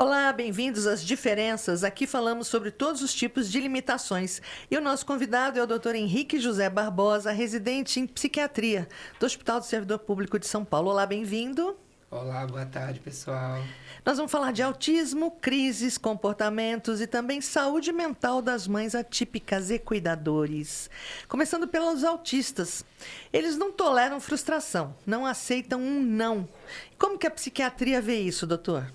Olá, bem-vindos às Diferenças. Aqui falamos sobre todos os tipos de limitações. E o nosso convidado é o Dr. Henrique José Barbosa, residente em psiquiatria do Hospital do Servidor Público de São Paulo. Olá, bem-vindo. Olá, boa tarde, pessoal. Nós vamos falar de autismo, crises, comportamentos e também saúde mental das mães atípicas e cuidadores. Começando pelos autistas. Eles não toleram frustração, não aceitam um não. Como que a psiquiatria vê isso, doutor?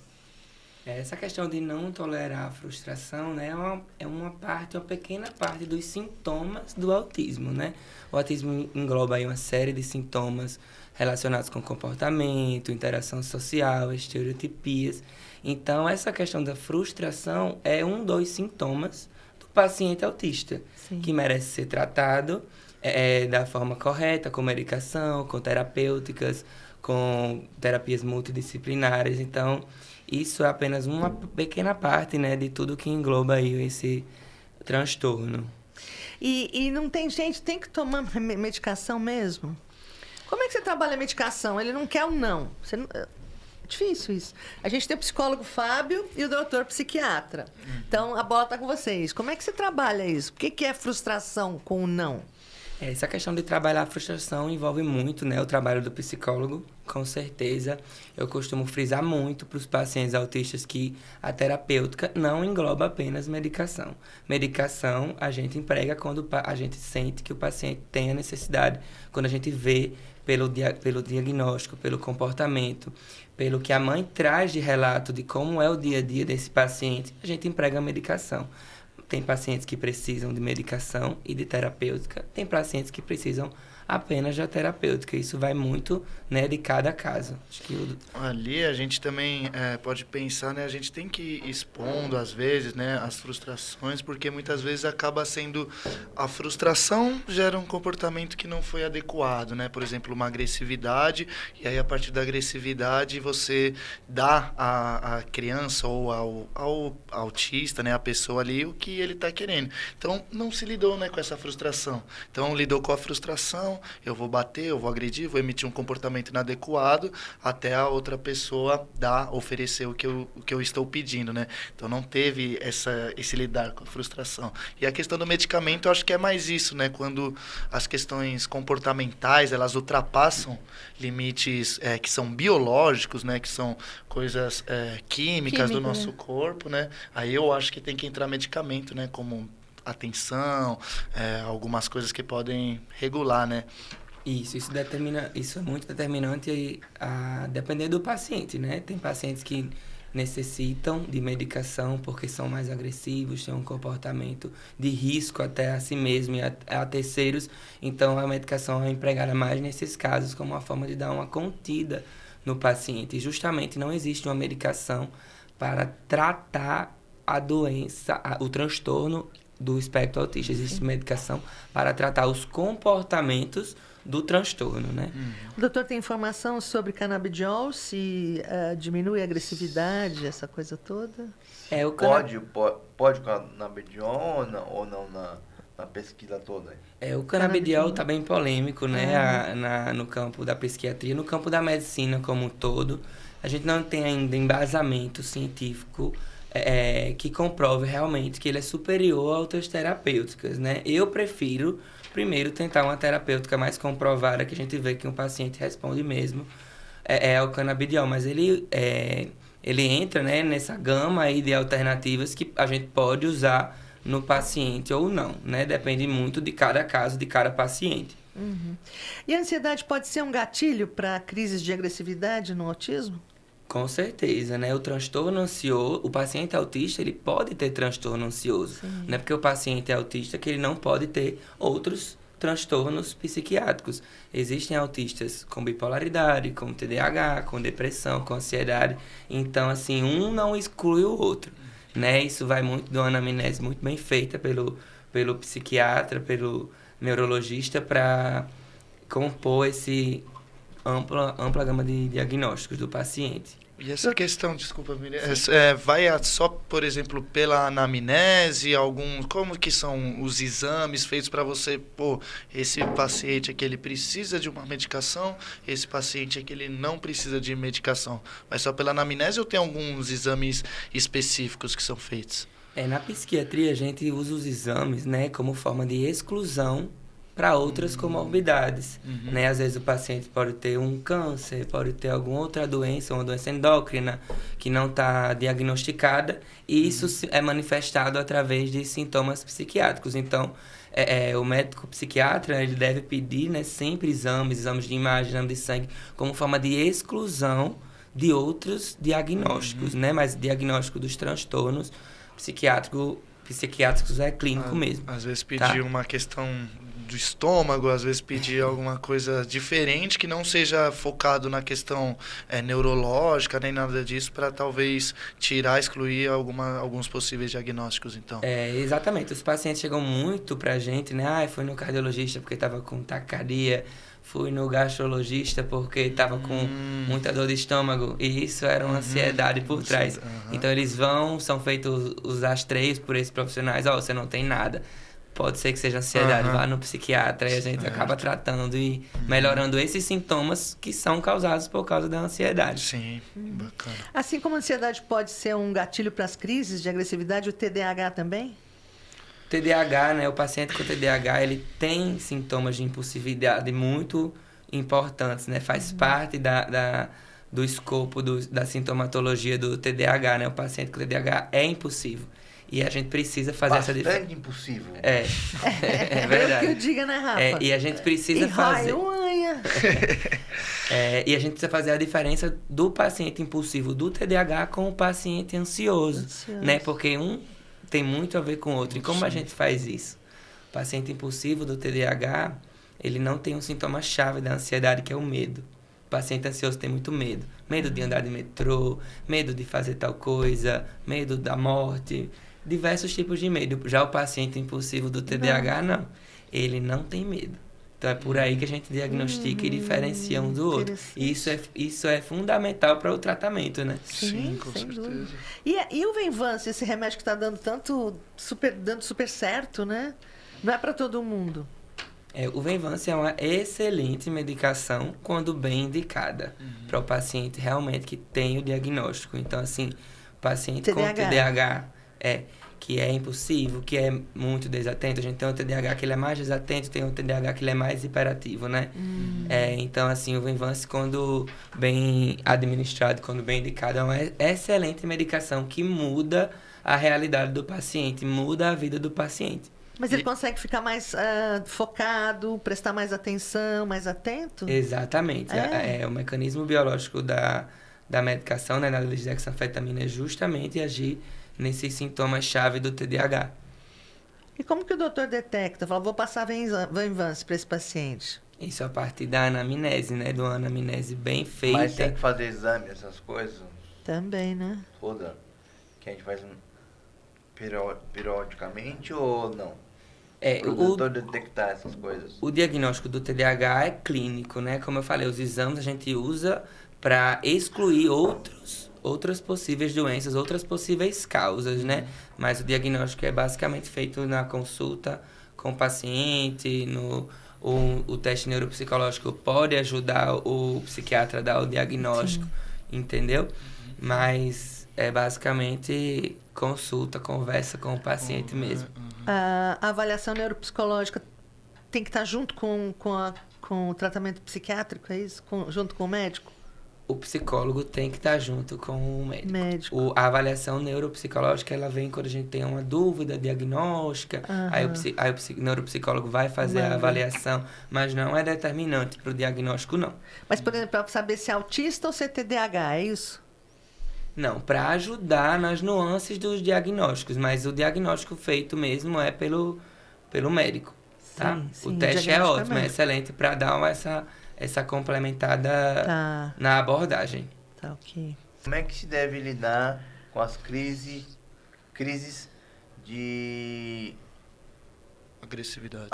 Essa questão de não tolerar a frustração, né, é uma pequena parte dos sintomas do autismo, né? O autismo engloba aí uma série de sintomas relacionados com comportamento, interação social, estereotipias. Então, essa questão da frustração é um dos sintomas do paciente autista, Sim. que merece ser tratado da forma correta, com medicação, com terapêuticas, com terapias multidisciplinares. Então, isso é apenas uma pequena parte, né, de tudo que engloba aí esse transtorno. E não tem gente, tem que tomar medicação mesmo? Como é que você trabalha a medicação? Ele não quer ou não? Você não... É difícil isso. A gente tem o psicólogo Fábio e o doutor psiquiatra. Então, a bola está com vocês. Como é que você trabalha isso? O que é frustração com o não? Essa questão de trabalhar a frustração envolve muito, né, o trabalho do psicólogo, com certeza. Eu costumo frisar muito para os pacientes autistas que a terapêutica não engloba apenas medicação. Medicação a gente emprega quando a gente sente que o paciente tem a necessidade, quando a gente vê pelo diagnóstico, pelo comportamento, pelo que a mãe traz de relato de como é o dia a dia desse paciente, a gente emprega a medicação. Tem pacientes que precisam de medicação e de terapêutica. Tem pacientes que precisam apenas da terapêutica. Isso vai muito, né, de cada caso. Acho que Ali a gente também pode pensar, né? A gente tem que ir expondo, às vezes, né, as frustrações, porque muitas vezes acaba sendo... A frustração gera um comportamento que não foi adequado, né? Por exemplo, uma agressividade, e aí a partir da agressividade você dá à criança ou ao autista, né, a pessoa ali, o que ele está querendo. Então, não se lidou, né, com essa frustração. Então, lidou com a frustração, eu vou bater, eu vou agredir, vou emitir um comportamento inadequado até a outra pessoa oferecer o que eu estou pedindo, né? Então não teve esse lidar com a frustração. E a questão do medicamento, eu acho que é mais isso, né? Quando as questões comportamentais, elas ultrapassam limites que são biológicos, né? Que são coisas químicas do nosso corpo, né? Aí eu acho que tem que entrar medicamento, né? Como atenção, algumas coisas que podem regular, né? Isso é muito determinante a depender do paciente, né? Tem pacientes que necessitam de medicação porque são mais agressivos, têm um comportamento de risco até a si mesmo e a terceiros. Então, a medicação é empregada mais nesses casos como uma forma de dar uma contida no paciente. E justamente não existe uma medicação para tratar a doença, o transtorno do espectro autista. Existe medicação para tratar os comportamentos do transtorno, né? O doutor tem informação sobre canabidiol, se diminui a agressividade, essa coisa toda? Pode canabidiol ou não na pesquisa toda? O canabidiol está bem polêmico, né? No campo da psiquiatria, no campo da medicina como um todo. A gente não tem ainda embasamento científico que comprove realmente que ele é superior a outras terapêuticas, né? Eu prefiro primeiro tentar uma terapêutica mais comprovada, que a gente vê que um paciente responde mesmo ao canabidiol, mas ele entra, né, nessa gama aí de alternativas que a gente pode usar no paciente ou não, né? Depende muito de cada caso, de cada paciente. Uhum. E a ansiedade pode ser um gatilho para crises de agressividade no autismo? Com certeza, né? O transtorno ansioso, o paciente autista, ele pode ter transtorno ansioso. Sim. Não é porque o paciente é autista que ele não pode ter outros transtornos psiquiátricos. Existem autistas com bipolaridade, com TDAH, com depressão, com ansiedade. Então, assim, um não exclui o outro, né? Isso vai muito de uma anamnese muito bem feita pelo psiquiatra, pelo neurologista, para compor esse ampla gama de diagnósticos do paciente. E essa questão, desculpa, Miriam, vai só, por exemplo, pela anamnese, como que são os exames feitos para você, pô, esse paciente aqui ele precisa de uma medicação, esse paciente aqui ele não precisa de medicação. Mas só pela anamnese ou tem alguns exames específicos que são feitos? Na psiquiatria a gente usa os exames, né, como forma de exclusão para outras comorbidades, né? Às vezes o paciente pode ter um câncer, pode ter alguma outra doença, uma doença endócrina que não está diagnosticada, e isso é manifestado através de sintomas psiquiátricos. Então, o médico psiquiatra, ele deve pedir, né, sempre exames de imagem, exame de sangue, como forma de exclusão de outros diagnósticos, né? Mas diagnóstico dos transtornos psiquiátricos é clínico mesmo. Às vezes pedir uma questão do estômago, às vezes pedir alguma coisa diferente que não seja focado na questão neurológica, nem nada disso, para talvez excluir alguns possíveis diagnósticos, então. Exatamente. Os pacientes chegam muito pra gente, né? Fui no cardiologista porque estava com taquicardia, fui no gastrologista porque estava com muita dor de estômago, e isso era uma ansiedade por trás. Então eles são feitos os rastreios por esses profissionais, você não tem nada. Pode ser que seja ansiedade, vá no psiquiatra, e a gente acaba tratando e melhorando esses sintomas que são causados por causa da ansiedade. Sim, bacana. Assim como a ansiedade pode ser um gatilho para as crises de agressividade, o TDAH também? O TDAH, né, o paciente com TDAH, ele tem sintomas de impulsividade muito importantes, né? Faz parte do escopo da sintomatologia do TDAH, né? O paciente com TDAH é impulsivo. E a gente precisa fazer essa diferença. Bastante impossível. É verdade. Eu que eu diga, né, Rafa? E a gente precisa fazer... e a gente precisa fazer a diferença do paciente impulsivo do TDAH com o paciente ansioso. Né? Porque um tem muito a ver com o outro. E como a gente faz isso? O paciente impulsivo do TDAH, ele não tem um sintoma-chave da ansiedade, que é o medo. O paciente ansioso tem muito medo. Medo de andar de metrô, medo de fazer tal coisa, medo da morte, diversos tipos de medo. Já o paciente impulsivo do TDAH, não. Ele não tem medo. Então é por aí que a gente diagnostica e diferencia um do outro. E isso é fundamental para o tratamento, né? Sim, com certeza. Dúvida. E o Venvance, esse remédio que está dando dando super certo, né? Não é para todo mundo. O Venvance é uma excelente medicação quando bem indicada para o paciente realmente que tem o diagnóstico. Então, assim, o paciente com TDAH que é impulsivo, que é muito desatento. A gente tem um TDAH que ele é mais desatento, tem um TDAH que ele é mais hiperativo, né? Então, assim, o Venvance, quando bem administrado, quando bem indicado, é uma excelente medicação que muda a realidade do paciente, muda a vida do paciente. Mas ele consegue ficar mais focado, prestar mais atenção, mais atento? Exatamente. O mecanismo biológico da medicação, né, da lisdexanfetamina, é justamente agir nesses sintomas-chave do TDAH. E como que o doutor detecta? Fala, vou passar Venvance para esse paciente. Isso a partir da anamnese, né? De uma anamnese bem feita. Mas tem que fazer exame, essas coisas? Também, né? Toda. Que a gente faz periodicamente ou não? Para o doutor detectar essas coisas. O diagnóstico do TDAH é clínico, né? Como eu falei, os exames a gente usa para excluir outras possíveis doenças, outras possíveis causas, né? Mas o diagnóstico é basicamente feito na consulta com o paciente, o teste neuropsicológico pode ajudar o psiquiatra a dar o diagnóstico, entendeu? Mas é basicamente consulta, conversa com o paciente mesmo. A avaliação neuropsicológica tem que estar junto com o tratamento psiquiátrico, é isso? Junto com o médico? O psicólogo tem que estar junto com o médico. A avaliação neuropsicológica, ela vem quando a gente tem uma dúvida diagnóstica, aí o neuropsicólogo vai fazer a avaliação, mas não é determinante para o diagnóstico, não. Mas, por exemplo, para saber se é autista ou se é TDAH, é isso? Não, para ajudar nas nuances dos diagnósticos, mas o diagnóstico feito mesmo é pelo médico, tá? Sim, o teste é ótimo, é excelente para dar essa complementada na abordagem. Tá, ok. Como é que se deve lidar com as crises de... Agressividade.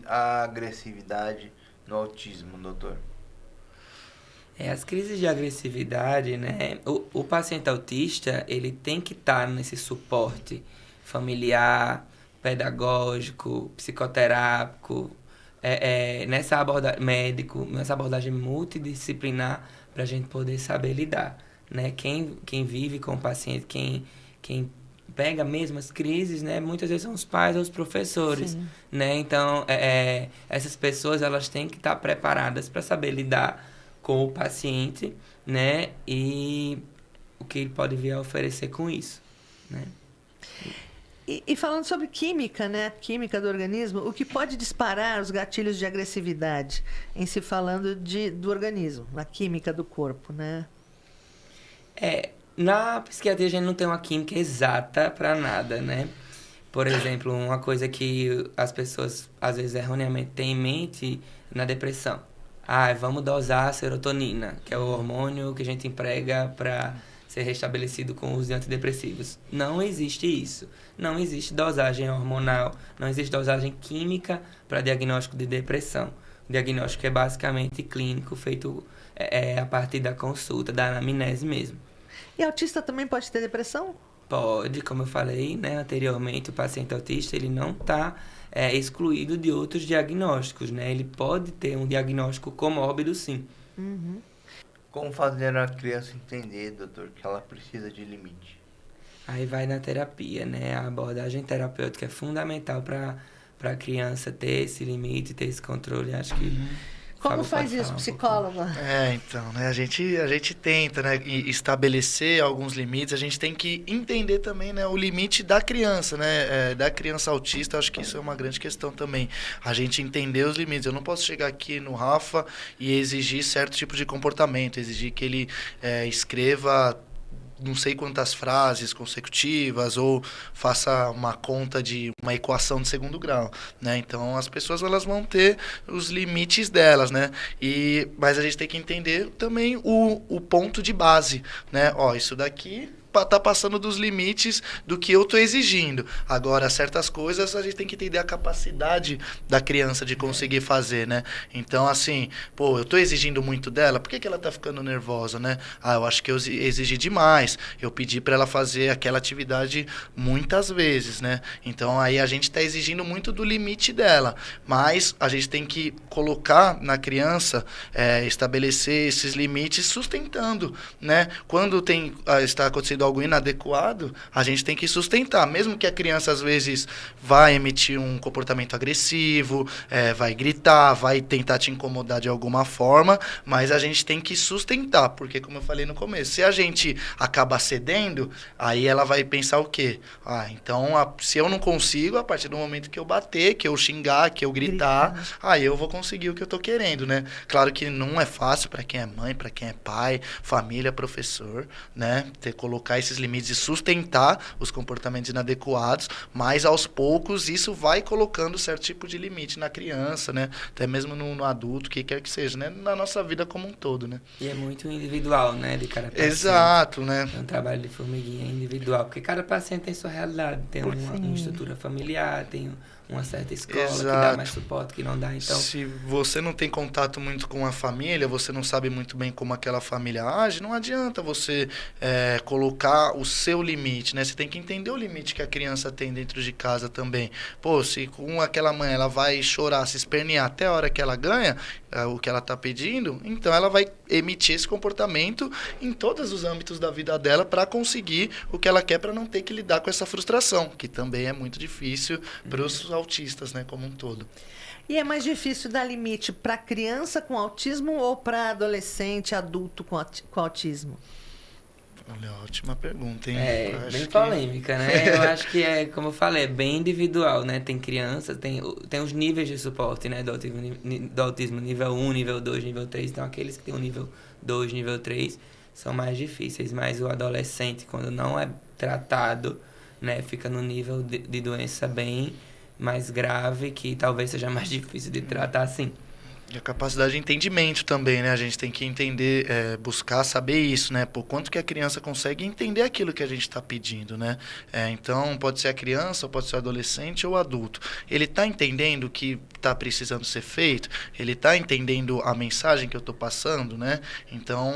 A agressividade no autismo, doutor? As crises de agressividade, né? O paciente autista, ele tem que estar nesse suporte familiar, pedagógico, psicoterápico, médico, nessa abordagem multidisciplinar para a gente poder saber lidar, né? Quem vive com o paciente, quem pega mesmo as crises, né? Muitas vezes são os pais ou os professores, Sim. né? Então, essas pessoas, elas têm que estar preparadas para saber lidar com o paciente, né? E o que ele pode vir a oferecer com isso, né? E falando sobre química, né? Química do organismo, o que pode disparar os gatilhos de agressividade em se falando do organismo, na química do corpo, né? Na psiquiatria a gente não tem uma química exata para nada, né? Por exemplo, uma coisa que as pessoas às vezes erroneamente têm em mente na depressão. Vamos dosar a serotonina, que é o hormônio que a gente emprega para ser restabelecido com o uso de antidepressivos. Não existe isso. Não existe dosagem hormonal, não existe dosagem química para diagnóstico de depressão. O diagnóstico é basicamente clínico, feito a partir da consulta, da anamnese mesmo. E autista também pode ter depressão? Pode, como eu falei, né, anteriormente, o paciente autista ele não está excluído de outros diagnósticos, né? Ele pode ter um diagnóstico comórbido, sim. Uhum. Como fazer a criança entender, doutor, que ela precisa de limite? Aí vai na terapia, né? A abordagem terapêutica é fundamental para a criança ter esse limite, ter esse controle. Acho que Como faz isso, psicóloga? Então, né, a gente tenta, né, estabelecer alguns limites, a gente tem que entender também, né, o limite da criança, né, da criança autista. Acho que isso é uma grande questão também, a gente entender os limites. Eu não posso chegar aqui no Rafa e exigir certo tipo de comportamento, exigir que ele escreva não sei quantas frases consecutivas ou faça uma conta de uma equação de segundo grau, né? Então as pessoas elas vão ter os limites delas, né? Mas a gente tem que entender também o ponto de base, né? Isso daqui tá passando dos limites do que eu tô exigindo. Agora, certas coisas a gente tem que entender a capacidade da criança de conseguir fazer, né? Então, assim, eu tô exigindo muito dela, por que ela tá ficando nervosa, né? Eu acho que eu exigi demais. Eu pedi para ela fazer aquela atividade muitas vezes, né? Então, aí a gente tá exigindo muito do limite dela. Mas a gente tem que colocar na criança, estabelecer esses limites sustentando, né? Quando está acontecendo algo inadequado, a gente tem que sustentar, mesmo que a criança às vezes vai emitir um comportamento agressivo, vai gritar, vai tentar te incomodar de alguma forma, mas a gente tem que sustentar, porque como eu falei no começo, se a gente acaba cedendo, aí ela vai pensar o quê? Então se eu não consigo, a partir do momento que eu bater, que eu xingar, que eu gritar, aí eu vou conseguir o que eu tô querendo, né? Claro que não é fácil para quem é mãe, para quem é pai, família, professor, né? Colocar esses limites e sustentar os comportamentos inadequados, mas aos poucos isso vai colocando certo tipo de limite na criança, né? Até mesmo no adulto, que quer que seja, né? Na nossa vida como um todo, né? E é muito individual, né? De cada paciente. Exato, né? É um trabalho de formiguinha individual, porque cada paciente tem sua realidade, tem uma estrutura familiar, tem uma certa escola que dá mais suporte, que não dá, então... Se você não tem contato muito com a família, você não sabe muito bem como aquela família age, não adianta você colocar o seu limite, né? Você tem que entender o limite que a criança tem dentro de casa também. Se com aquela mãe ela vai chorar, se espernear até a hora que ela ganha o que ela está pedindo, então ela vai emitir esse comportamento em todos os âmbitos da vida dela para conseguir o que ela quer, para não ter que lidar com essa frustração, que também é muito difícil para os autistas, né, como um todo. E é mais difícil dar limite para criança com autismo ou para adolescente, adulto com autismo? Olha, ótima pergunta, hein? Bem polêmica, né? Eu acho que como eu falei, é bem individual, né? Tem crianças, tem os níveis de suporte, né? Do autismo nível 1, nível 2, nível 3. Então, aqueles que têm o nível 2, nível 3, são mais difíceis. Mas o adolescente, quando não é tratado, né? Fica no nível de doença bem mais grave, que talvez seja mais difícil de tratar, sim. E a capacidade de entendimento também, né? A gente tem que entender, buscar saber isso, né? Por quanto que a criança consegue entender aquilo que a gente está pedindo, né? Então, pode ser a criança, pode ser o adolescente ou o adulto. Ele está entendendo o que está precisando ser feito? Ele está entendendo a mensagem que eu estou passando, né? Então,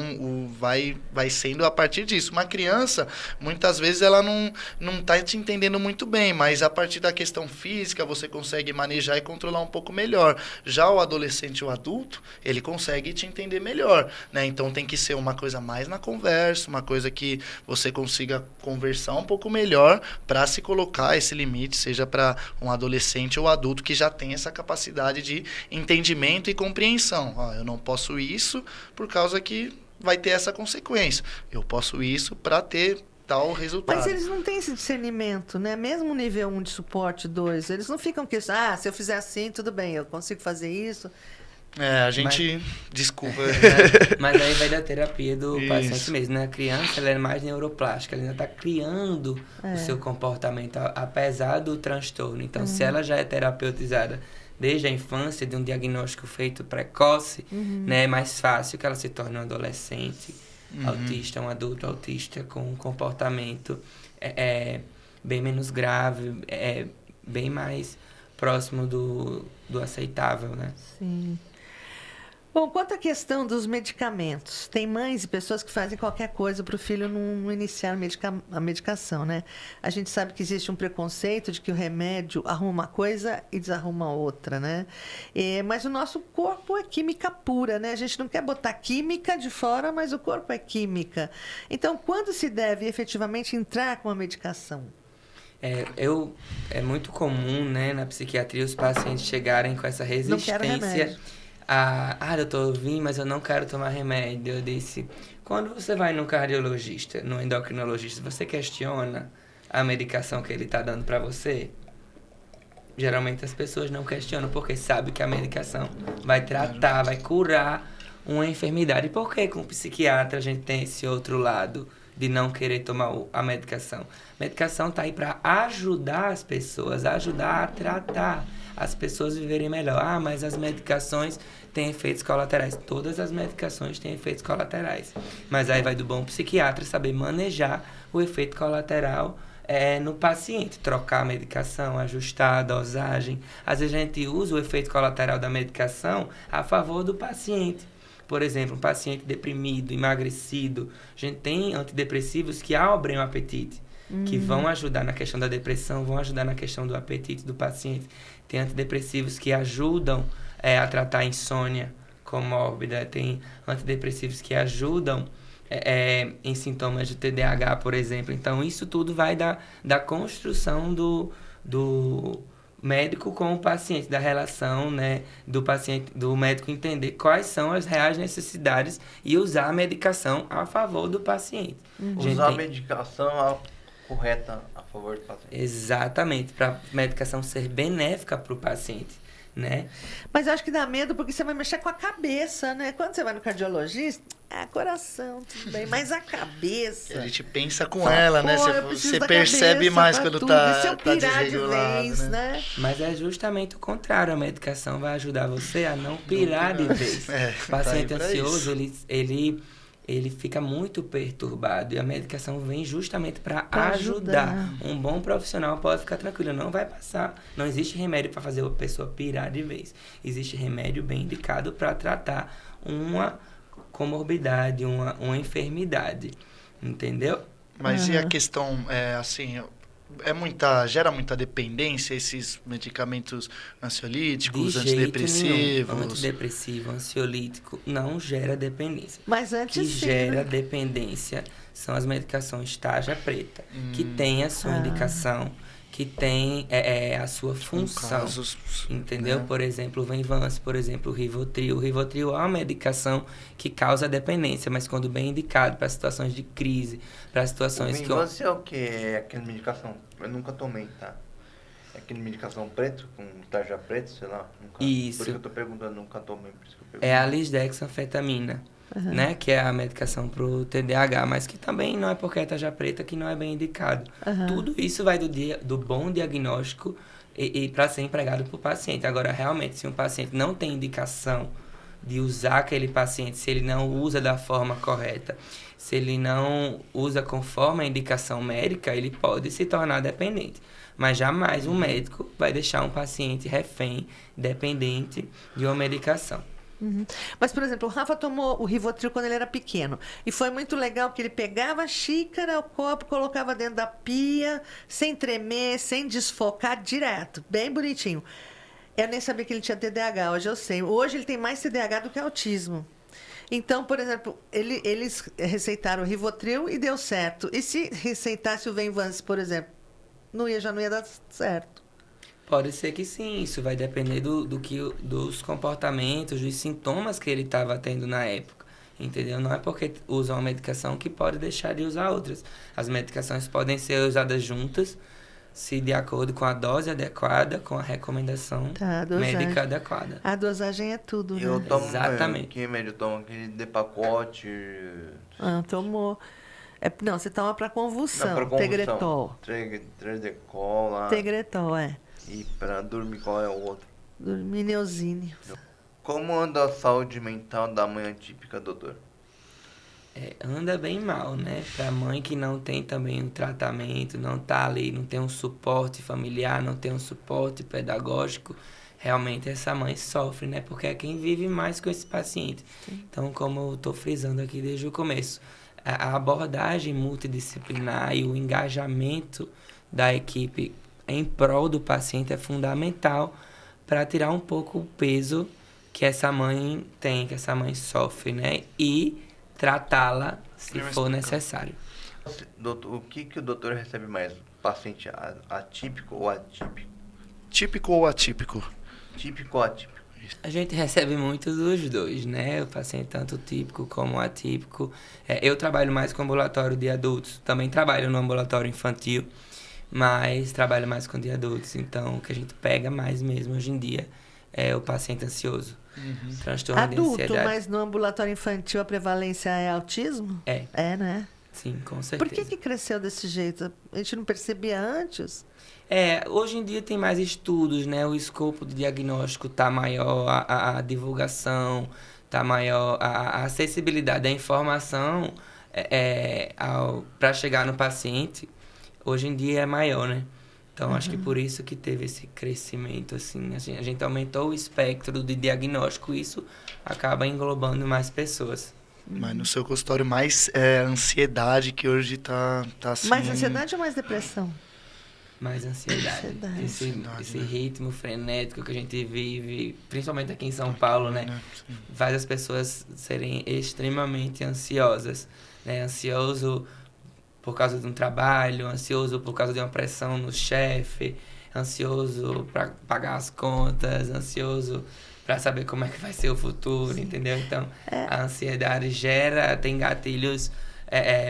vai sendo a partir disso. Uma criança, muitas vezes, ela não está te entendendo muito bem, mas a partir da questão física, você consegue manejar e controlar um pouco melhor. Já o adolescente, o adulto, ele consegue te entender melhor, né? Então tem que ser uma coisa mais na conversa, uma coisa que você consiga conversar um pouco melhor para se colocar esse limite, seja para um adolescente ou adulto que já tem essa capacidade de entendimento e compreensão. Eu não posso isso por causa que vai ter essa consequência. Eu posso isso para ter tal resultado. Mas eles não têm esse discernimento, né? Mesmo nível 1 de suporte 2, eles não ficam questionando, se eu fizer assim, tudo bem, eu consigo fazer isso. A gente... Desculpa. Mas aí vai da terapia do Isso. paciente mesmo, né? A criança, ela é mais neuroplástica, ela ainda está criando o seu comportamento, apesar do transtorno. Então, se ela já é terapeutizada desde a infância, de um diagnóstico feito precoce, né? É mais fácil que ela se torne um adolescente autista, um adulto autista com um comportamento bem menos grave, bem mais próximo do aceitável, né? Sim. Bom, quanto à questão dos medicamentos, tem mães e pessoas que fazem qualquer coisa para o filho não iniciar a medicação, né? A gente sabe que existe um preconceito de que o remédio arruma uma coisa e desarruma outra, né? Mas o nosso corpo é química pura, né? A gente não quer botar química de fora, mas o corpo é química. Então, quando se deve efetivamente entrar com a medicação? É muito comum, né, na psiquiatria os pacientes chegarem com essa Não quero resistência remédio. doutor, eu vim, mas eu não quero tomar remédio. Eu disse, quando você vai num cardiologista, num endocrinologista, você questiona a medicação que ele está dando para você? Geralmente as pessoas não questionam, porque sabem que a medicação vai tratar, vai curar uma enfermidade. E por que com o psiquiatra a gente tem esse outro lado de não querer tomar a medicação? A medicação está aí para ajudar as pessoas, ajudar a tratar as pessoas viverem melhor. Mas as medicações têm efeitos colaterais. Todas as medicações têm efeitos colaterais. Mas aí vai do bom psiquiatra saber manejar o efeito colateral no paciente. Trocar a medicação, ajustar a dosagem. Às vezes a gente usa o efeito colateral da medicação a favor do paciente. Por exemplo, um paciente deprimido, emagrecido, a gente tem antidepressivos que abrem o apetite, que vão ajudar na questão da depressão, vão ajudar na questão do apetite do paciente. Tem antidepressivos que ajudam a tratar a insônia comórbida, tem antidepressivos que ajudam em sintomas de TDAH, por exemplo. Então, isso tudo vai da construção do médico com o paciente, da relação, né, do paciente, do médico entender quais são as reais necessidades e usar a medicação a favor do paciente. Usar a medicação correta a favor do paciente. Exatamente, para a medicação ser benéfica para o paciente, né? Mas eu acho que dá medo porque você vai mexer com a cabeça, né? Quando você vai no cardiologista, coração, tudo bem, mas a cabeça... A gente pensa com ela, né? eu Você preciso da percebe cabeça mais pra quando tudo. tá, E se eu tá pirar de desregulado, vez, né? Mas é justamente o contrário, a medicação vai ajudar você a não pirar de vez. O paciente tá aí pra ansioso, ele fica muito perturbado e a medicação vem justamente para ajudar. Um bom profissional pode ficar tranquilo, não vai passar. Não existe remédio para fazer a pessoa pirar de vez. Existe remédio bem indicado para tratar uma comorbidade, uma enfermidade. Entendeu? Mas e a questão, assim, gera muita dependência esses medicamentos ansiolíticos, De jeito antidepressivos? nenhum. Antidepressivo, ansiolítico não gera dependência. Mas O antes que sim, gera né? dependência são as medicações tarja preta, que tem a sua indicação, que tem a sua função. Casos, Entendeu? né? Por exemplo, o Venvance, por exemplo, o Rivotril. O Rivotril é uma medicação que causa dependência, mas quando bem indicado para situações de crise, para situações que... Você é o que? É aquela medicação? Eu nunca tomei, tá? É aquele medicação preto, com tarja preta, sei lá. Nunca, Isso. Por isso que eu tô perguntando, nunca tomei, por isso que eu pergunto. É a lisdexanfetamina, né? Que é a medicação pro TDAH, mas que também não é porque é tarja preta que não é bem indicado. Tudo isso vai do bom diagnóstico e para ser empregado pro paciente. Agora, realmente, se um paciente não tem indicação de usar aquele paciente, se ele não usa da forma correta, se ele não usa conforme a indicação médica, ele pode se tornar dependente. Mas jamais um médico vai deixar um paciente refém, dependente de uma medicação. Mas, por exemplo, o Rafa tomou o Rivotril quando ele era pequeno. E foi muito legal que ele pegava a xícara, o copo, colocava dentro da pia, sem tremer, sem desfocar, direto. Bem bonitinho. Eu nem sabia que ele tinha TDAH, hoje eu sei. Hoje ele tem mais TDAH do que autismo. Então, por exemplo, eles receitaram o Rivotril e deu certo. E se receitasse o Venvance, por exemplo, já não ia dar certo. Pode ser que sim, isso vai depender dos comportamentos, dos sintomas que ele estava tendo na época, entendeu? Não é porque usa uma medicação que pode deixar de usar outras. As medicações podem ser usadas juntas, se de acordo com a dose adequada, com a recomendação médica adequada. A dosagem é tudo, né? Eu tomo, Exatamente. Que remédio eu tomo? Aquele de pacote... Tomou. Não, você toma para convulsão. Não, pra convulsão. Tegretol. Tegretol lá. Tegretol, é. E pra dormir, qual é o outro? Dormineusine. Como anda a saúde mental da mãe atípica, doutor? Anda bem mal, né? Pra mãe que não tem também um tratamento, não tá ali, não tem um suporte familiar, não tem um suporte pedagógico, realmente essa mãe sofre, né? Porque é quem vive mais com esse paciente. Sim. Então, como eu tô frisando aqui desde o começo, a abordagem multidisciplinar e o engajamento da equipe em prol do paciente é fundamental para tirar um pouco o peso que essa mãe tem, que essa mãe sofre, né? E tratá-la se for necessário. Doutor, o que o doutor recebe mais? Paciente atípico ou atípico? Típico ou atípico? Típico ou atípico? A gente recebe muito dos dois, né? O paciente tanto típico como atípico. Eu trabalho mais com ambulatório de adultos, também trabalho no ambulatório infantil, mas trabalho mais com de adultos. Então, o que a gente pega mais mesmo hoje em dia é o paciente ansioso. Transtorno de adulto, ansiedade. mas no ambulatório infantil a prevalência é autismo? É, né? Sim, com certeza. Por que cresceu desse jeito? A gente não percebia antes? Hoje em dia tem mais estudos, né? O escopo de diagnóstico tá maior, a divulgação tá maior, a acessibilidade da informação para chegar no paciente, hoje em dia é maior, né? Então, acho que por isso que teve esse crescimento, assim. A gente aumentou o espectro de diagnóstico e isso acaba englobando mais pessoas. Mas no seu consultório mais ansiedade, que hoje tá assim... Mais ansiedade ou mais depressão? Mais ansiedade. Esse ritmo frenético que a gente vive, principalmente aqui em São Paulo, né? Faz as pessoas serem extremamente ansiosas, né? Ansioso por causa de um trabalho, ansioso por causa de uma pressão no chefe, ansioso para pagar as contas, ansioso para saber como é que vai ser o futuro, entendeu? Então, a ansiedade tem gatilhos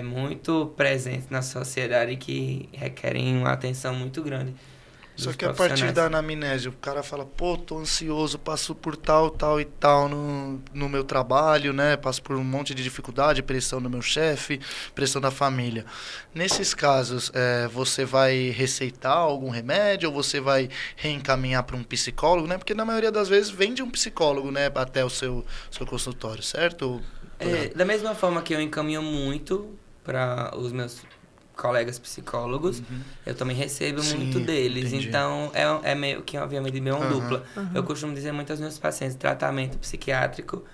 muito presentes na sociedade que requerem uma atenção muito grande. Só que a partir da anamnese, o cara fala, pô, tô ansioso, passo por tal e tal no meu trabalho, né? Passo por um monte de dificuldade, pressão do meu chefe, pressão da família. Nesses casos, você vai receitar algum remédio ou você vai reencaminhar para um psicólogo, né? Porque na maioria das vezes vem de um psicólogo, né? Até o seu consultório, certo? Da mesma forma que eu encaminho muito para os meus colegas psicólogos, eu também recebo muito deles. Entendi. Então, é meio que uma via de mão dupla. Eu costumo dizer muito aos meus pacientes, tratamento psiquiátrico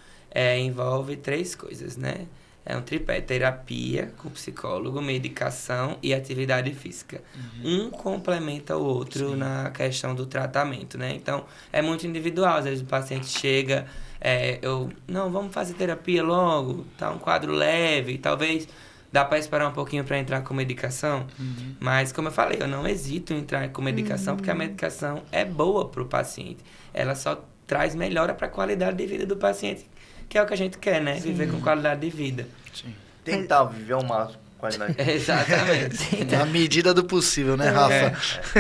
envolve 3 coisas, né? É um tripé: terapia com psicólogo, medicação e atividade física. Um complementa o outro na questão do tratamento, né? Então, é muito individual. Às vezes o paciente chega, não, vamos fazer terapia logo, tá um quadro leve, talvez dá para esperar um pouquinho para entrar com medicação, mas como eu falei, eu não hesito em entrar com medicação, porque a medicação é boa para o paciente. Ela só traz melhora para a qualidade de vida do paciente, que é o que a gente quer, né? Sim. Viver com qualidade de vida. Sim. Tentar viver ao máximo com qualidade de vida. Exatamente. Na medida do possível, né, Rafa?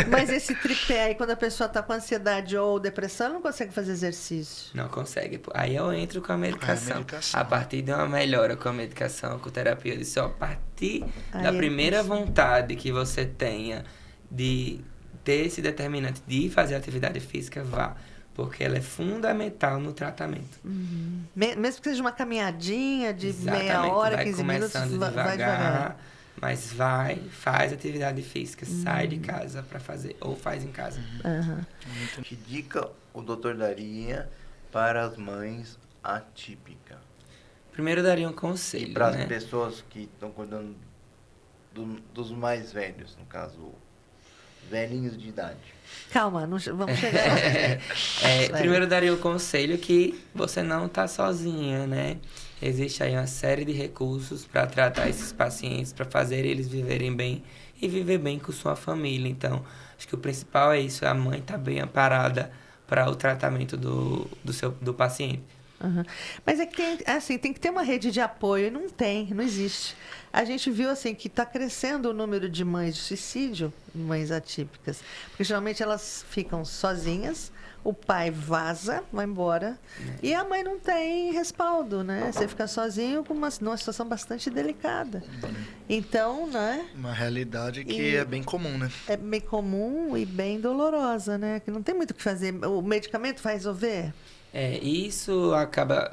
Mas esse tripé aí, quando a pessoa está com ansiedade ou depressão, ela não consegue fazer exercício. Não consegue. Aí eu entro com a medicação. A partir de uma melhora com a medicação, com terapia, eu disse, a partir da primeira vontade que você tenha de ter esse determinante de fazer atividade física, vá. porque ela é fundamental no tratamento. Mesmo que seja uma caminhadinha de Exatamente, meia hora, vai 15 minutos, começando vai devagar. mas faz atividade física, sai de casa para fazer, ou faz em casa. Aham. Que dica o doutor daria para as mães atípicas? Primeiro eu daria um E conselho, para né? as pessoas que estão cuidando dos mais velhos, no caso, velhinhos de idade. Calma, vamos chegar lá. Primeiro eu daria o conselho que você não está sozinha, né? Existe aí uma série de recursos para tratar esses pacientes, para fazer eles viverem bem e viver bem com sua família. Então, acho que o principal é isso, a mãe estar bem amparada para o tratamento do paciente. Uhum. Mas é que tem que ter uma rede de apoio e não existe. A gente viu assim que está crescendo o número de mães de suicídio, mães atípicas, porque geralmente elas ficam sozinhas, o pai vaza, vai embora, e a mãe não tem respaldo, né? Você fica sozinho numa situação bastante delicada. Então, né? Uma realidade que é bem comum, né? É bem comum e bem dolorosa, né? Que não tem muito o que fazer. O medicamento vai resolver?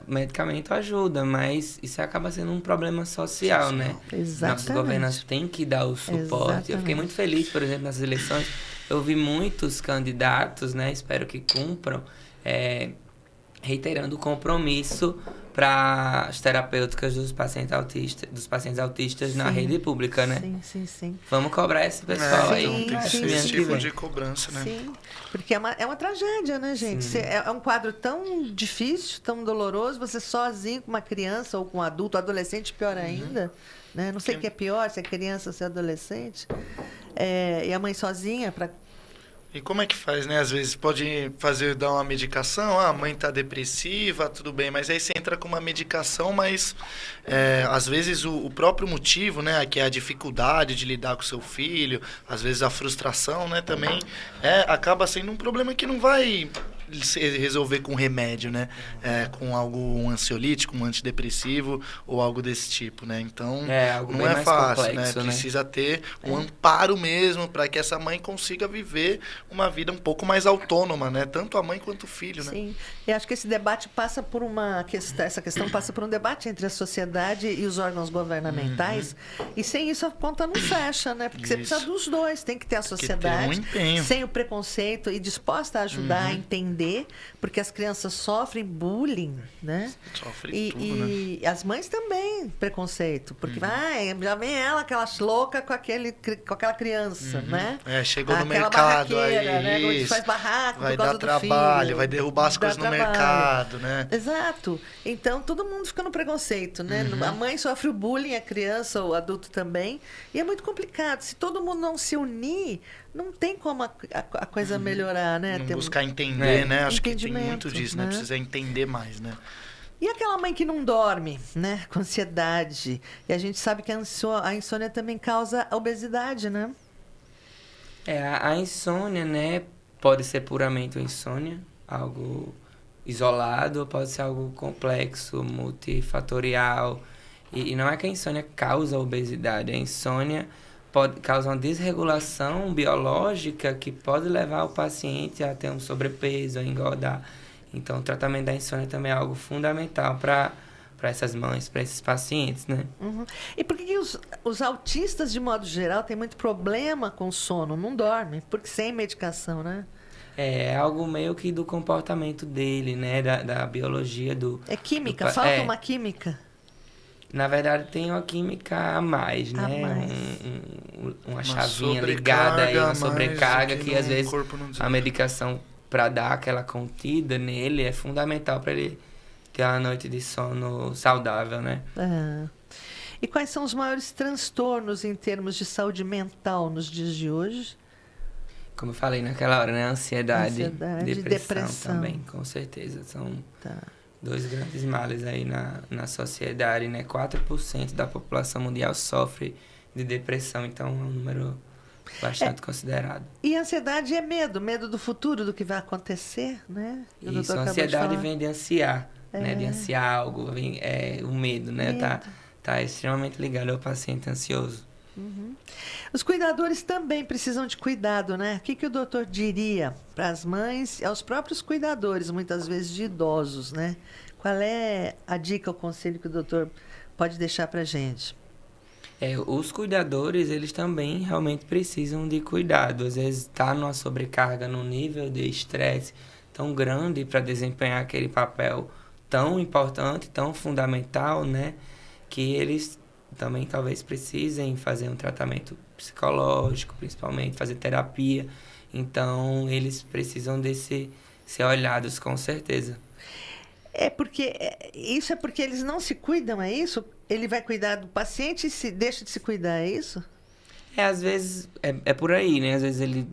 Medicamento ajuda, mas isso acaba sendo um problema social, né? Exatamente. Nossos governantes têm que dar o suporte. Exatamente. Eu fiquei muito feliz, por exemplo, nas eleições, eu vi muitos candidatos, né? Espero que cumpram, reiterando o compromisso para as terapêuticas dos pacientes autistas na rede pública, né? Sim. Vamos cobrar esse pessoal aí. Então tem que ser esse tipo de cobrança, né? Sim, porque é uma tragédia, né, gente? É um quadro tão difícil, tão doloroso, você sozinho com uma criança ou com um adulto, adolescente, pior ainda, né? Não sei o que é pior, se é criança ou se é adolescente. E a mãe sozinha para... E como é que faz, né? Às vezes pode dar uma medicação, a mãe tá depressiva, tudo bem, mas aí você entra com uma medicação, mas às vezes o próprio motivo, né, que é a dificuldade de lidar com o seu filho, às vezes a frustração, né, também acaba sendo um problema que não vai se resolver com remédio, né? Com um ansiolítico, um antidepressivo ou algo desse tipo, né? Então, algo não bem é mais fácil, complexo, né? né? Precisa ter um amparo mesmo para que essa mãe consiga viver uma vida um pouco mais autônoma, né? Tanto a mãe quanto o filho, né? Sim, e acho que esse debate passa por essa questão passa por um debate entre a sociedade e os órgãos governamentais, e sem isso a conta não fecha, né? Porque você precisa dos dois, tem que ter a sociedade, sem o preconceito e disposta a ajudar a entender, porque as crianças sofrem bullying, né? Sofre tudo, né? E as mães também, preconceito, porque já vem ela, aquela louca com aquela criança, né? Chegou no Aquela mercado aí, né? Quando a gente faz barraco vai por causa dar do trabalho, filho, vai derrubar as coisas no mercado, né? Exato. Então, todo mundo fica no preconceito, né? A mãe sofre o bullying, a criança, o adulto também. E é muito complicado. Se todo mundo não se unir, não tem como a coisa melhorar, né? Não buscar entender, né? Acho que tem muito disso, né? né? Precisa entender mais, né? E aquela mãe que não dorme, né? Com ansiedade. E a gente sabe que a insônia também causa obesidade, né? A insônia, né? Pode ser puramente uma insônia, algo isolado, ou pode ser algo complexo, multifatorial. E não é que a insônia causa obesidade, a insônia pode causar uma desregulação biológica que pode levar o paciente a ter um sobrepeso, a engordar. Então, o tratamento da insônia também é algo fundamental para essas mães, para esses pacientes, né? E por que os autistas, de modo geral, têm muito problema com sono? Não dormem, porque sem medicação, né? É algo meio que do comportamento dele, né? Da biologia do... É química, falta uma química. Na verdade, tem uma química a mais, né? Uma chavinha ligada aí, uma sobrecarga que às vezes a medicação para dar aquela contida nele é fundamental para ele ter uma noite de sono saudável, né? E quais são os maiores transtornos em termos de saúde mental nos dias de hoje? Como eu falei naquela hora, né? Ansiedade, depressão também, com certeza. São dois grandes males aí na sociedade, né? 4% da população mundial sofre de depressão, então é um número bastante considerado. E a ansiedade é medo do futuro, do que vai acontecer, né? Isso, a ansiedade vem de ansiar, né? De ansiar algo, o medo, né? Tá extremamente ligado ao paciente ansioso. Os cuidadores também precisam de cuidado, né? O que o doutor diria para as mães e aos próprios cuidadores, muitas vezes de idosos, né? Qual é a dica, o conselho que o doutor pode deixar para a gente? Os cuidadores, eles também realmente precisam de cuidado. Às vezes está numa sobrecarga, num nível de estresse tão grande para desempenhar aquele papel tão importante, tão fundamental, né? Que eles também talvez precisem fazer um tratamento psicológico, principalmente, fazer terapia. Então, eles precisam ser olhados, com certeza. Isso é porque eles não se cuidam, é isso? Ele vai cuidar do paciente e deixa de se cuidar, é isso? Às vezes, é por aí, né? Às vezes ele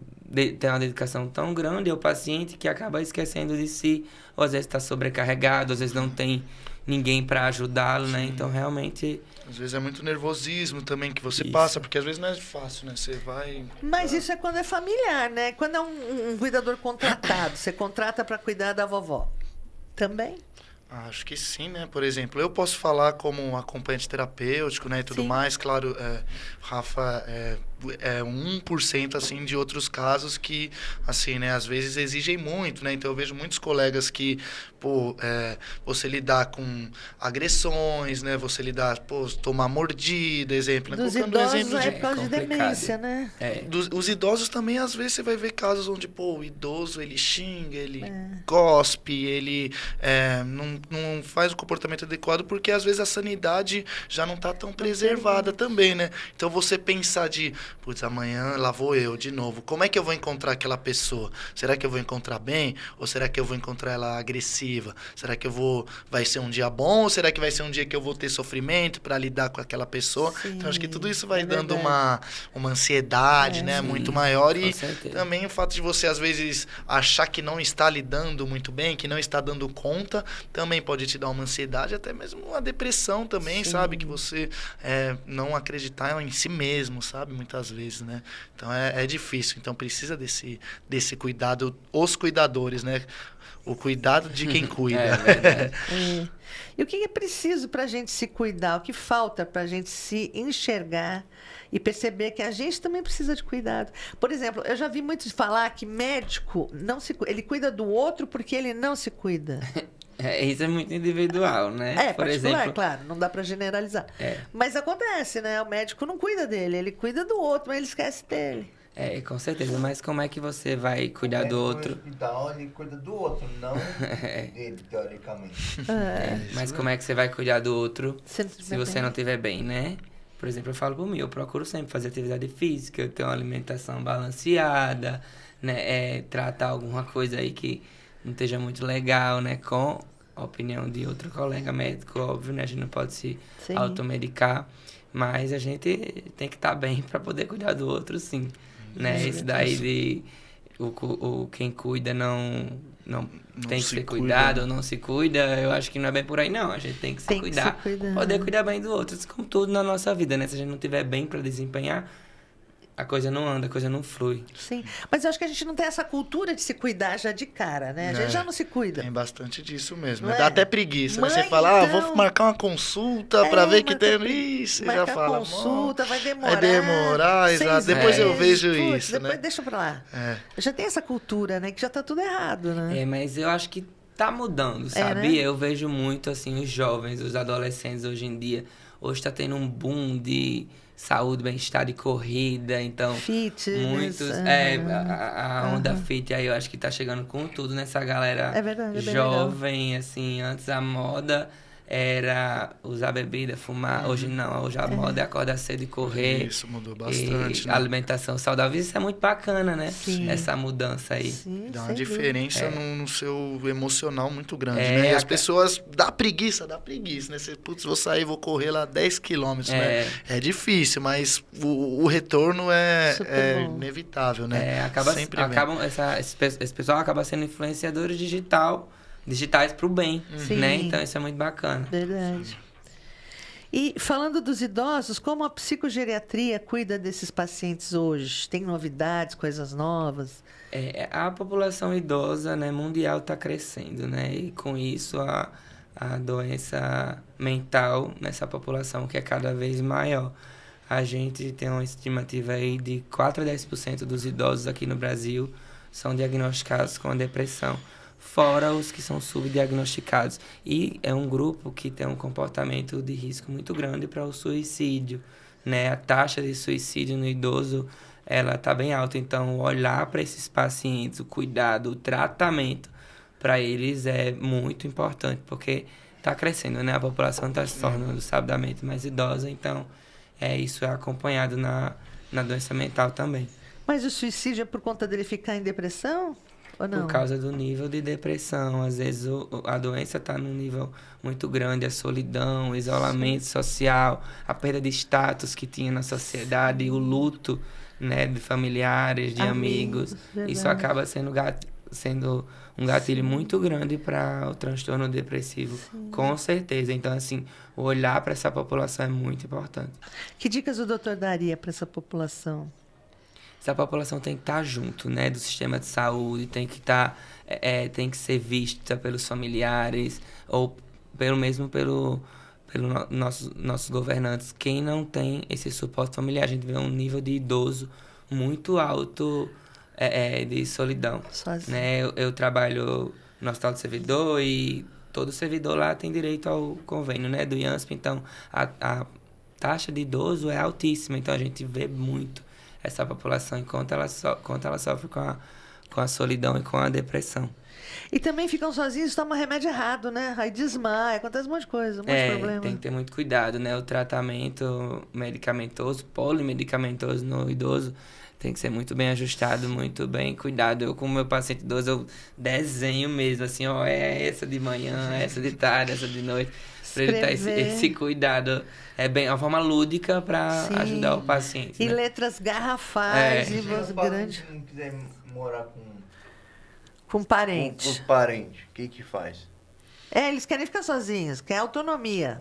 tem uma dedicação tão grande ao paciente que acaba esquecendo de si, ou às vezes está sobrecarregado, às vezes não tem ninguém para ajudá-lo, né? Então, realmente... Às vezes é muito nervosismo também que você passa, porque às vezes não é fácil, né? Você vai... Mas isso é quando é familiar, né? Quando é um cuidador contratado, você contrata para cuidar da vovó. Também? Acho que sim, né? Por exemplo, eu posso falar como um acompanhante terapêutico, né, e tudo mais. Claro, Rafa é 1%, assim, de outros casos que, assim, né, às vezes exigem muito, né? Então, eu vejo muitos colegas que, você lidar com agressões, né? Você lidar, tomar mordida, exemplo, né? Dos Colocando idosos exemplo é por causa de demência, né? Os idosos também, às vezes, você vai ver casos onde, o idoso, ele xinga, ele cospe, ele não faz o comportamento adequado, porque, às vezes, a sanidade já não está tão preservada também, né? Então, você pensar amanhã lá vou eu de novo. Como é que eu vou encontrar aquela pessoa? Será que eu vou encontrar bem? Ou será que eu vou encontrar ela agressiva? Será que vai ser um dia bom? Ou será que vai ser um dia que eu vou ter sofrimento para lidar com aquela pessoa? Sim, então, acho que tudo isso vai dando uma ansiedade, né? Sim, muito maior. E certeza. também o fato de você, às vezes, achar que não está lidando muito bem, que não está dando conta, também pode te dar uma ansiedade, até mesmo uma depressão também, sabe? Que você não acreditar em si mesmo, sabe? Muitas vezes, né? Então, é difícil. Então, precisa desse cuidado, os cuidadores, né? O cuidado de quem cuida. E o que é preciso para a gente se cuidar? O que falta para a gente se enxergar e perceber que a gente também precisa de cuidado? Por exemplo, eu já vi muitos falar que médico ele cuida do outro porque ele não se cuida. Isso é muito individual, né? Por exemplo, claro, não dá para generalizar. Mas acontece, né? O médico não cuida dele, ele cuida do outro, mas ele esquece dele. Com certeza. Mas como é que você vai cuidar do outro? No hospital, ele cuida do outro, não dele, teoricamente. Mas como é que você vai cuidar do outro se você não estiver bem, né? Por exemplo, eu falo por mim, eu procuro sempre fazer atividade física, eu tenho uma alimentação balanceada, né? Tratar alguma coisa aí que não esteja muito legal, né? Com a opinião de outro colega médico, óbvio, né? A gente não pode se automedicar, mas a gente tem que estar bem para poder cuidar do outro, sim. Né? Isso daí de quem cuida não tem que ser cuidado ou não se cuida, eu acho que não é bem por aí, não. A gente tem que se cuidar, poder cuidar bem do outro, como tudo na nossa vida, né? Se a gente não estiver bem para desempenhar, a coisa não anda, a coisa não flui. Sim, mas eu acho que a gente não tem essa cultura de se cuidar já de cara, né? A gente já não se cuida. Tem bastante disso mesmo. Não Dá até preguiça. Mas Você fala, então... vou marcar uma consulta para ver que tem... Ih, você já fala, consulta, vai demorar. Vai demorar, exato. Depois eu vejo isso, depois né? deixa pra lá. Já tem essa cultura, né? Que já tá tudo errado, né? Mas eu acho que tá mudando, sabe? Né? Eu vejo muito, assim, os jovens, os adolescentes hoje em dia. Hoje tá tendo um boom de saúde, bem-estar de corrida, então... Fitness. Muitos... A onda fit aí eu acho que tá chegando com tudo nessa galera jovem, assim. Antes a moda era usar bebida, fumar. Hoje não, hoje a moda é acordar cedo e correr. Isso mudou bastante, né? Alimentação saudável, isso é muito bacana, né? Sim. Essa mudança aí. Sim, dá uma diferença no seu emocional muito grande, né? E as pessoas... Dá preguiça, né? Você, vou sair, vou correr lá 10 quilômetros, né? É difícil, mas o retorno é inevitável, né? Esse pessoal acaba sendo influenciadores digitais pro bem, né? Então isso é muito bacana. Verdade. E falando dos idosos, como a psicogeriatria cuida desses pacientes hoje? Tem novidades, coisas novas? A população idosa, né, mundial está crescendo, né? E com isso a doença mental nessa população que é cada vez maior. a gente tem uma estimativa aí de 4 a 10% dos idosos aqui no Brasil são diagnosticados com a depressão, fora os que são subdiagnosticados. E é um grupo que tem um comportamento de risco muito grande para o suicídio, né? A taxa de suicídio no idoso, ela está bem alta. Então, olhar para esses pacientes, o cuidado, o tratamento para eles é muito importante, porque está crescendo, né? A população está se tornando sabidamente mais idosa, então isso é acompanhado na doença mental também. Mas o suicídio é por conta dele ficar em depressão? Ou não? Por causa do nível de depressão. Às vezes a doença está num nível muito grande, a solidão, o isolamento social, a perda de status que tinha na sociedade, o luto, né, de familiares, de amigos. Isso acaba sendo um gatilho muito grande para o transtorno depressivo, com certeza. Então, assim, o olhar para essa população é muito importante. Que dicas o doutor daria para essa população? Essa população tem que estar junto, né, do sistema de saúde, tem que estar, tem que ser vista pelos familiares ou pelos nossos governantes. Quem não tem esse suporte familiar, a gente vê um nível de idoso muito alto de solidão. Né? Eu trabalho no Hospital do Servidor e todo servidor lá tem direito ao convênio, né, do IANSP. Então, a taxa de idoso é altíssima, então a gente vê muito essa população enquanto ela sofre com a solidão e com a depressão. E também ficam sozinhos, tomam remédio errado, né? Aí desmaia, acontece um monte de coisa, um monte de problema. Tem que ter muito cuidado, né? O tratamento medicamentoso, polimedicamentoso no idoso tem que ser muito bem ajustado, muito bem cuidado. Eu, com o meu paciente idoso, eu desenho mesmo, assim, ó, essa de manhã, essa de tarde, essa de noite. Para ele ter esse cuidado. É bem uma forma lúdica para ajudar o paciente. E né? letras garrafais e voz grande. Se não quiser morar com parente. Com parente, o que faz? Eles querem ficar sozinhos, querem autonomia.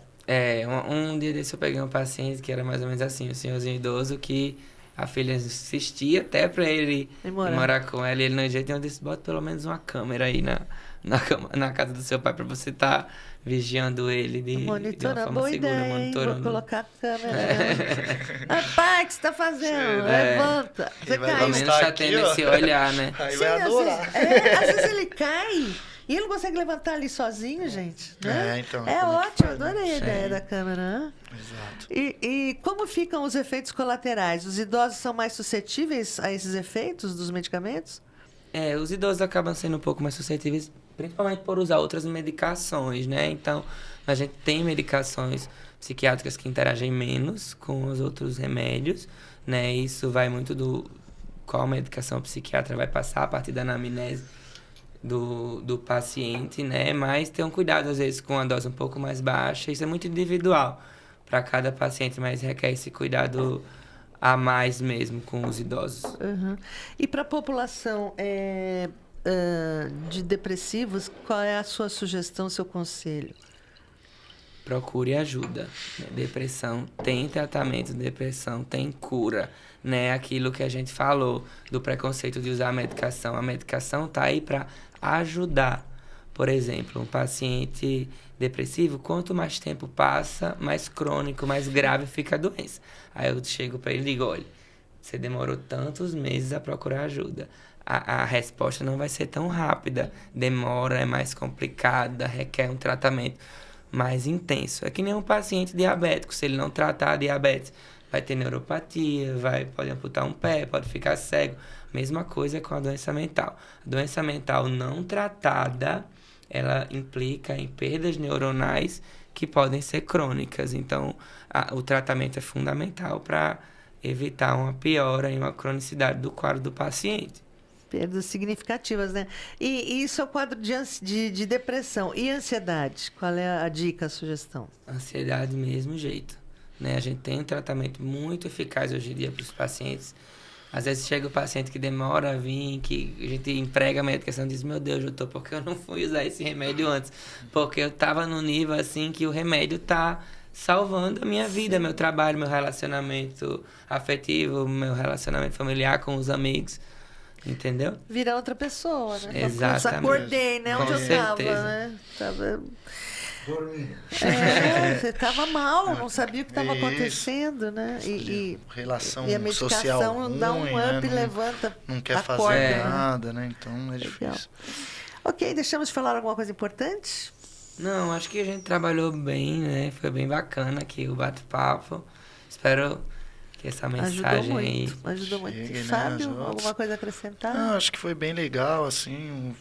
Um dia desse eu peguei um paciente que era mais ou menos assim, um senhorzinho idoso que a filha insistia até para ele ir morar com ela. E ele, não, de jeito nenhum, disse, bota pelo menos uma câmera aí na casa do seu pai para você estar vigiando ele de uma forma segura, monitorando. Vou colocar a câmera. Pai, o que você tá fazendo? Levanta. Você cai. Pelo menos tá tendo esse olhar, né? Aí vai adorar. Às vezes ele cai e ele não consegue levantar ali sozinho, gente. Né? Então. É ótimo, adorei a ideia da câmera. Né? Exato. E como ficam os efeitos colaterais? Os idosos são mais suscetíveis a esses efeitos dos medicamentos? Os idosos acabam sendo um pouco mais suscetíveis, principalmente por usar outras medicações, né? Então, a gente tem medicações psiquiátricas que interagem menos com os outros remédios, né? Isso vai muito do qual medicação o psiquiatra vai passar a partir da anamnese do paciente, né? Mas ter um cuidado, às vezes, com a dose um pouco mais baixa. Isso é muito individual para cada paciente, mas requer esse cuidado a mais mesmo com os idosos. Uhum. E para a população de depressivos, qual é a sua sugestão, seu conselho? Procure ajuda. Depressão tem tratamento, depressão tem cura. Né? Aquilo que a gente falou do preconceito de usar a medicação. A medicação está aí para ajudar. Por exemplo, um paciente depressivo, quanto mais tempo passa, mais crônico, mais grave fica a doença. Aí eu chego para ele e digo, olha, você demorou tantos meses a procurar ajuda. A resposta não vai ser tão rápida. Demora, é mais complicada, requer um tratamento mais intenso. É que nem um paciente diabético. Se ele não tratar a diabetes, vai ter neuropatia, pode amputar um pé, pode ficar cego. Mesma coisa com a doença mental. A doença mental não tratada, ela implica em perdas neuronais que podem ser crônicas. Então, o tratamento é fundamental para evitar uma piora e uma cronicidade do quadro do paciente. Perdas significativas, né? E isso é o quadro de depressão. E ansiedade? Qual é a dica, a sugestão? Ansiedade, mesmo jeito. Né? A gente tem um tratamento muito eficaz hoje em dia para os pacientes. Às vezes chega o paciente que demora a vir, que a gente emprega a medicação e diz, meu Deus, doutor, por que eu não fui usar esse remédio antes? Porque eu estava no nível assim que o remédio está salvando a minha vida, meu trabalho, meu relacionamento afetivo, meu relacionamento familiar com os amigos. Entendeu? Virar outra pessoa, né? Exatamente. Acordei, né? Onde eu estava, certeza. né? Dormindo. Você estava mal, não sabia o que estava Isso. acontecendo, né? Relação e a medicação social dá um ruim, up, né? levanta, Não quer acorda, fazer né? nada, né? Então é Legal. difícil. Ok, deixamos de falar alguma coisa importante? Não, acho que a gente trabalhou bem, né? Foi bem bacana aqui o bate-papo. Espero que essa mensagem aí... Ajudou muito. Chegue, né, Fábio, aos outros. alguma coisa a acrescentar? Ah, acho que foi bem legal, assim,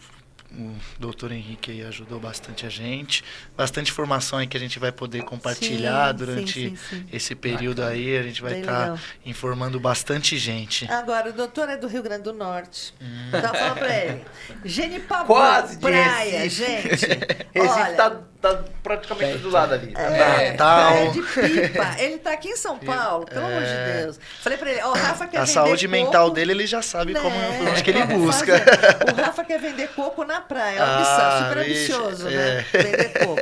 o doutor Henrique aí ajudou bastante a gente. Bastante informação aí que a gente vai poder compartilhar Sim, durante sim. esse período aí. A gente vai Bem estar legal. informando bastante gente. Agora, o doutor é do Rio Grande do Norte. Tava falando pra ele. Genipabu, Quase de praia, Recife. gente. Recife Olha, tá praticamente do lado ali. praia Natal. de Pipa. Ele tá aqui em São Paulo, pelo amor de Deus. Falei pra ele, ó, o Rafa quer A vender saúde coco, mental dele, ele já sabe né? onde que ele busca. O Rafa quer vender coco na praia. É uma ambição, super vixe, ambicioso, né? Vender coco.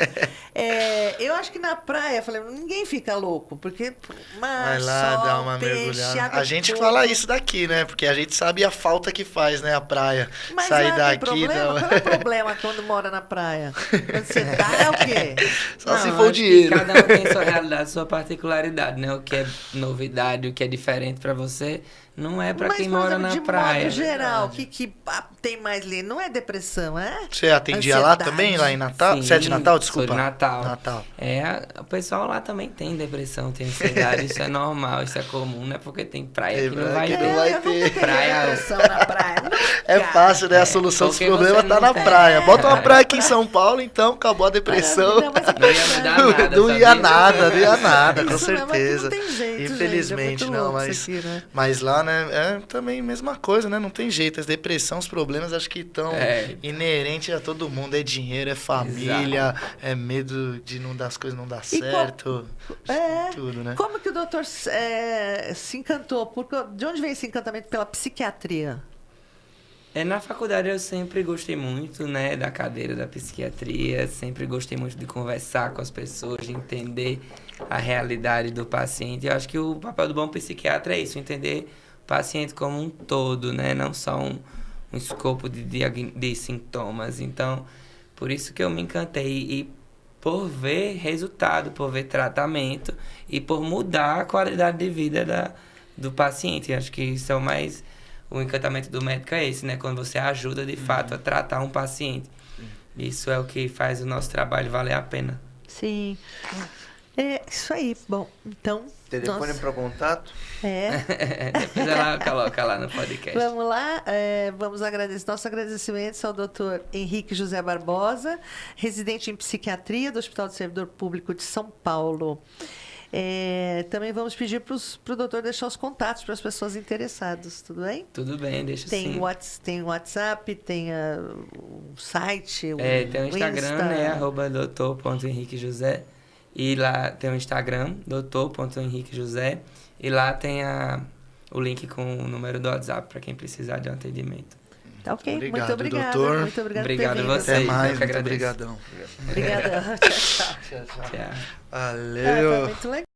Eu acho que na praia, falei, ninguém fica louco, porque Vai lá sol, dar uma peixe, mergulhada. água A de gente coco. fala isso daqui, né? Porque a gente sabe a falta que faz, né? A praia. Mas Sair lá daqui. tem problema? Não. Qual é o problema quando mora na praia? Quando você tá, é o quê? Só se Não, for o acho que dinheiro. cada um tem sua realidade, sua particularidade, né? O que é novidade, o que é diferente pra você, não é pra Mas, quem por mora exemplo, na de praia. modo geral, o verdade. que tem mais ali? Não é depressão, é? Você atendia lá Ansiedade. também, lá em Natal? Sim, Você é de Natal? sou Desculpa. de Natal. Natal. O pessoal lá também tem depressão, tem ansiedade, isso é normal, isso é comum, não é porque tem praia que não vai que ter. não vai eu ter. nunca peguei Praia- depressão na praia. É Nunca. fácil, né? A solução dos porque problemas você tá não na tem. praia. Bota uma É. praia aqui em São Paulo, então acabou a depressão. Não, mas Não ia mudar nada, Não ia sabia? nada, não ia nada, com Isso mesmo, aqui certeza. não tem jeito, Infelizmente, gente, é muito não, louco mas, isso aqui, né? mas lá, né, é também a mesma coisa, né? Não tem jeito. As depressões, os problemas, acho que estão inerentes a todo mundo. É dinheiro, é família, é medo de não dar as coisas não dar E certo. Tudo, né? Como que o doutor se encantou? De onde veio esse encantamento pela psiquiatria? Na faculdade eu sempre gostei muito, né, da cadeira da psiquiatria, sempre gostei muito de conversar com as pessoas, de entender a realidade do paciente. Eu acho que o papel do bom psiquiatra é isso, entender o paciente como um todo, né, não só um escopo de sintomas. Então, por isso que eu me encantei e por ver resultado, por ver tratamento e por mudar a qualidade de vida do paciente. Eu acho que isso é o encantamento do médico é esse, né? Quando você ajuda, de fato, a tratar um paciente. Isso é o que faz o nosso trabalho valer a pena. Sim. É isso aí. Bom, então... Telefone para contato? Depois ela coloca lá no podcast. Vamos lá, vamos agradecer. Nossos agradecimentos ao doutor Henrique José Barbosa, residente em psiquiatria do Hospital do Servidor Público de São Paulo. Também vamos pedir para o doutor deixar os contatos para as pessoas interessadas, tudo bem? Tudo bem, deixa assim. Tem o WhatsApp, tem o site, tem o Instagram, Insta. né? @doutor.henriquejosé. E lá tem o Instagram, doutor.henriquejosé. E lá tem o link com o número do WhatsApp para quem precisar de um atendimento. Tá ok, muito Obrigado, obrigada. doutor. Muito obrigada Obrigado por ter a vindo. você. Até eu mais, que muito agradeço. obrigadão. Obrigada. Tchau, tchau. Tchau, tchau. Tchau. Foi Valeu. muito legal.